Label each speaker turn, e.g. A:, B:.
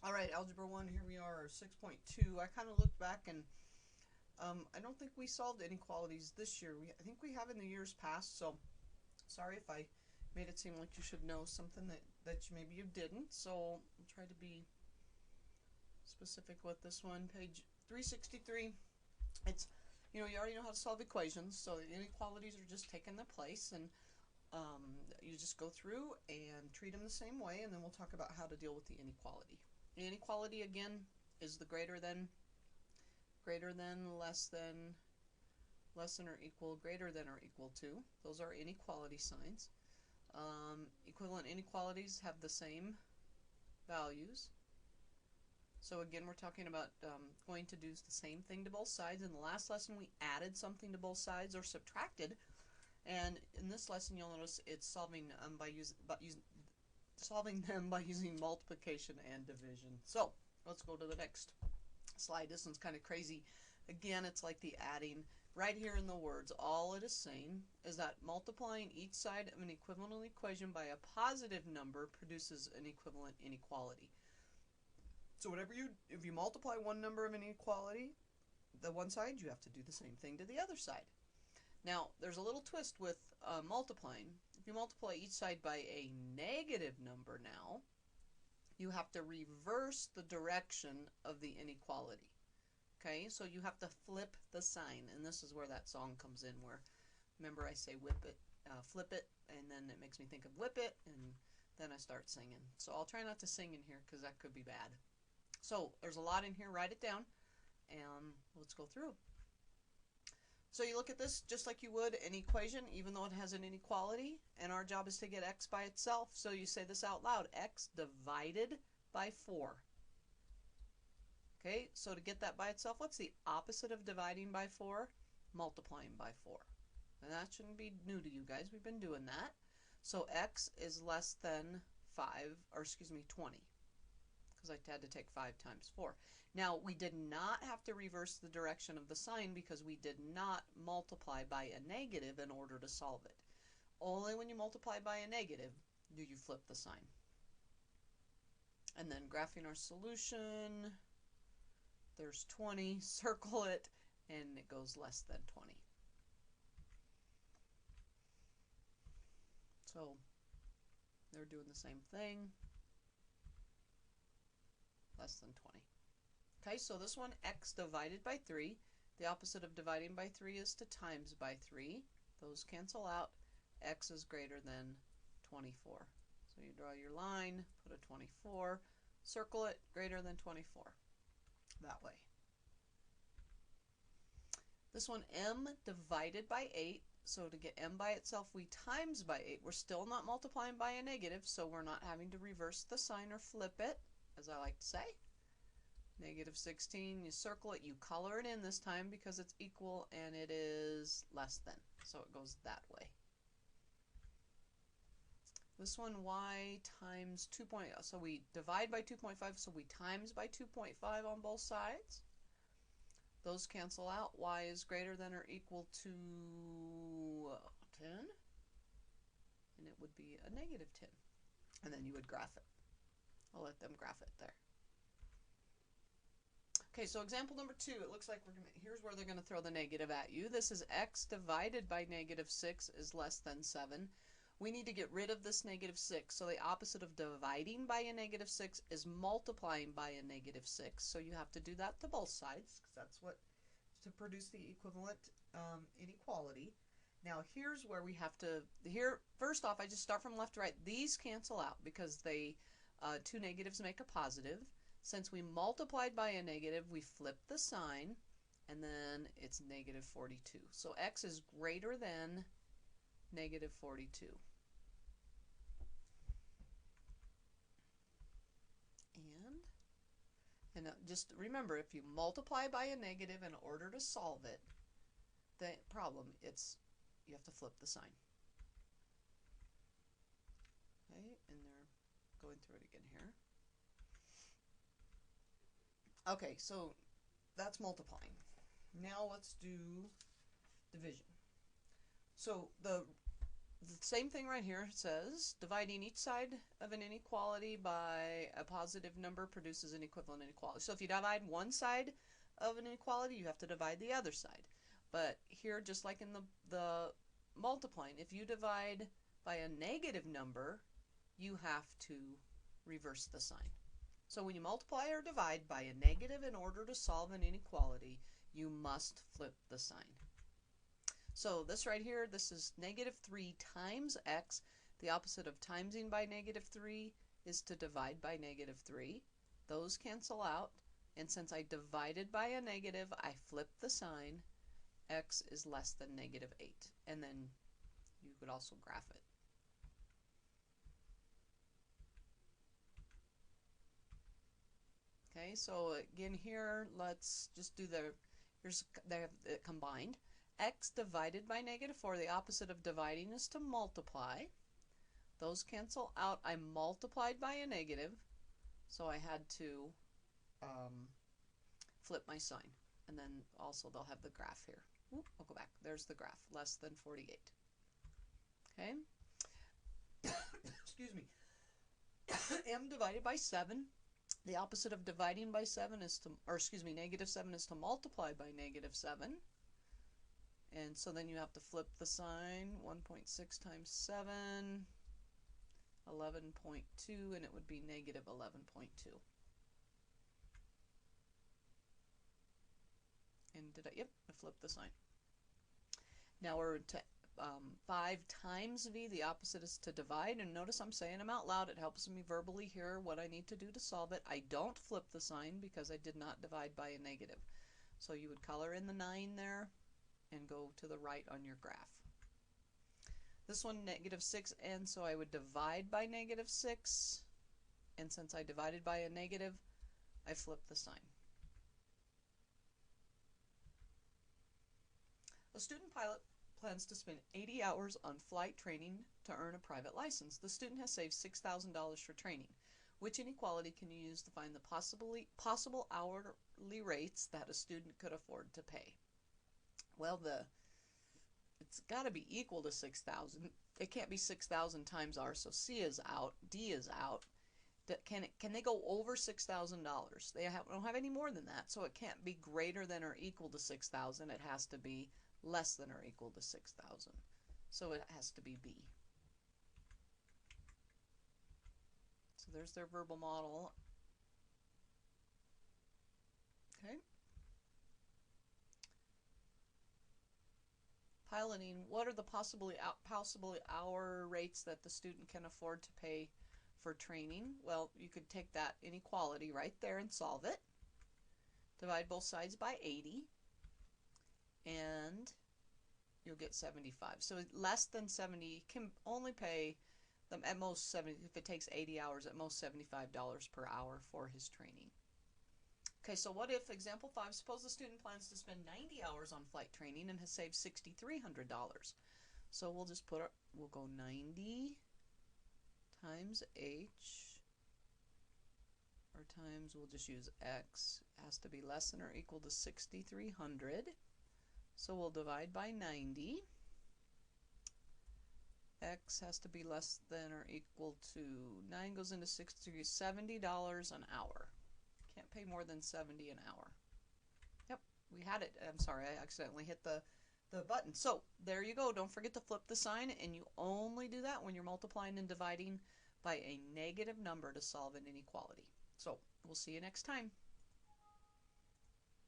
A: All right, Algebra 1, here we are, 6.2. I kind of looked back and I don't think we solved inequalities this year. I think we have in the years past, so sorry if I made it seem like you should know something that maybe you didn't. So I'll try to be specific with this one. Page 363. It's, you already know how to solve equations, so the inequalities are just taking their place, and you just go through and treat them the same way, and then we'll talk about how to deal with the inequality. The inequality, again, is the greater than, less than or equal, greater than or equal to. Those are inequality signs. Equivalent inequalities have the same values. So again, we're talking about going to do the same thing to both sides. In the last lesson, we added something to both sides or subtracted. And in this lesson, you'll notice it's solving them by using multiplication and division. So let's go to the next slide. This one's kind of crazy. Again, it's like the adding. Right here in the words, all it is saying is that multiplying each side of an equivalent equation by a positive number produces an equivalent inequality. So if you multiply one number of an inequality, the one side, you have to do the same thing to the other side. Now, there's a little twist with multiplying. If you multiply each side by a negative number now, you have to reverse the direction of the inequality. Okay, so you have to flip the sign, and this is where that song comes in, where, remember I say whip it, flip it, and then it makes me think of whip it, and then I start singing. So I'll try not to sing in here because that could be bad. So there's a lot in here, write it down, and let's go through. So you look at this just like you would an equation, even though it has an inequality, and our job is to get x by itself. So you say this out loud, x divided by 4. Okay, so to get that by itself, what's the opposite of dividing by 4? Multiplying by 4. And that shouldn't be new to you guys. We've been doing that. So x is less than 20, because I had to take 5 times 4. Now, we did not have to reverse the direction of the sign because we did not multiply by a negative in order to solve it. Only when you multiply by a negative do you flip the sign. And then graphing our solution, there's 20, circle it, and it goes less than 20. So they're doing the same thing, less than 20. Okay, so this one, x divided by 3. The opposite of dividing by 3 is to times by 3. Those cancel out. X is greater than 24. So you draw your line, put a 24, circle it, greater than 24. That way. This one, m divided by 8. So to get m by itself, we times by 8. We're still not multiplying by a negative, so we're not having to reverse the sign or flip it, as I like to say. Negative 16, you circle it, you color it in this time because it's equal and it is less than. So it goes that way. This one, y times 2. So we divide by 2.5, so we times by 2.5 on both sides. Those cancel out. Y is greater than or equal to 10. And it would be a negative 10. And then you would graph it. I'll let them graph it there. Okay, so example number 2, it looks like here's where they're going to throw the negative at you. This is x divided by negative 6 is less than 7. We need to get rid of this negative 6. So the opposite of dividing by a negative 6 is multiplying by a negative 6. So you have to do that to both sides, because that's what, to produce the equivalent inequality. Now here's where we have to, first off, I just start from left to right. These cancel out because they, 2 negatives make a positive. Since we multiplied by a negative, we flip the sign, and then it's negative 42. So x is greater than negative 42. And just remember, if you multiply by a negative in order to solve it, the problem, you have to flip the sign. Okay, and they're going through it again here. Okay, so that's multiplying. Now let's do division. So the the same thing right here. It says dividing each side of an inequality by a positive number produces an equivalent inequality. So if you divide one side of an inequality, you have to divide the other side. But here, just like in the multiplying, if you divide by a negative number, you have to reverse the sign. So when you multiply or divide by a negative in order to solve an inequality, you must flip the sign. So this right here, this is negative 3 times x. The opposite of timesing by negative 3 is to divide by negative 3. Those cancel out. And since I divided by a negative, I flip the sign. X is less than negative 8. And then you could also graph it. Okay, so again here, let's just do they have it combined. X divided by negative 4, the opposite of dividing is to multiply. Those cancel out. I multiplied by a negative, so I had to flip my sign. And then also they'll have the graph here. Oop, I'll go back. There's the graph, less than 48. Okay. Excuse me. M divided by 7. The opposite of dividing by 7 is to, or excuse me, negative 7 is to multiply by negative 7. And so then you have to flip the sign. 1.6 times 7, 11.2, and it would be negative 11.2. And did I? Yep, I flipped the sign. Now we're to 5 times v. The opposite is to divide. And notice I'm saying them out loud. It helps me verbally hear what I need to do to solve it. I don't flip the sign because I did not divide by a negative. So you would color in the 9 there and go to the right on your graph. This one, negative 6, and so I would divide by negative 6. And since I divided by a negative, I flip the sign. A student pilot plans to spend 80 hours on flight training to earn a private license. The student has saved $6,000 for training. Which inequality can you use to find the possible hourly rates that a student could afford to pay? Well, it's got to be equal to 6,000. It can't be 6,000 times R, so C is out, D is out. Can they go over $6,000? They don't have any more than that, so it can't be greater than or equal to 6,000. It has to be less than or equal to 6,000. So it has to be B. So there's their verbal model. Okay. Piloting, what are the possible hour rates that the student can afford to pay for training? Well, you could take that inequality right there and solve it. Divide both sides by 80. And you'll get 75. So less than 70 can only pay them at most 70. If it takes 80 hours, at most $75 per hour for his training. Okay, so what if, example 5, suppose the student plans to spend 90 hours on flight training and has saved $6,300. So we'll just we'll go 90 times H, or times, we'll just use X, has to be less than or equal to 6,300. So we'll divide by 90. X has to be less than or equal to, 9 goes into 60, $70 an hour. Can't pay more than 70 an hour. Yep, we had it. I'm sorry, I accidentally hit the button. So there you go. Don't forget to flip the sign, and you only do that when you're multiplying and dividing by a negative number to solve an inequality. So we'll see you next time.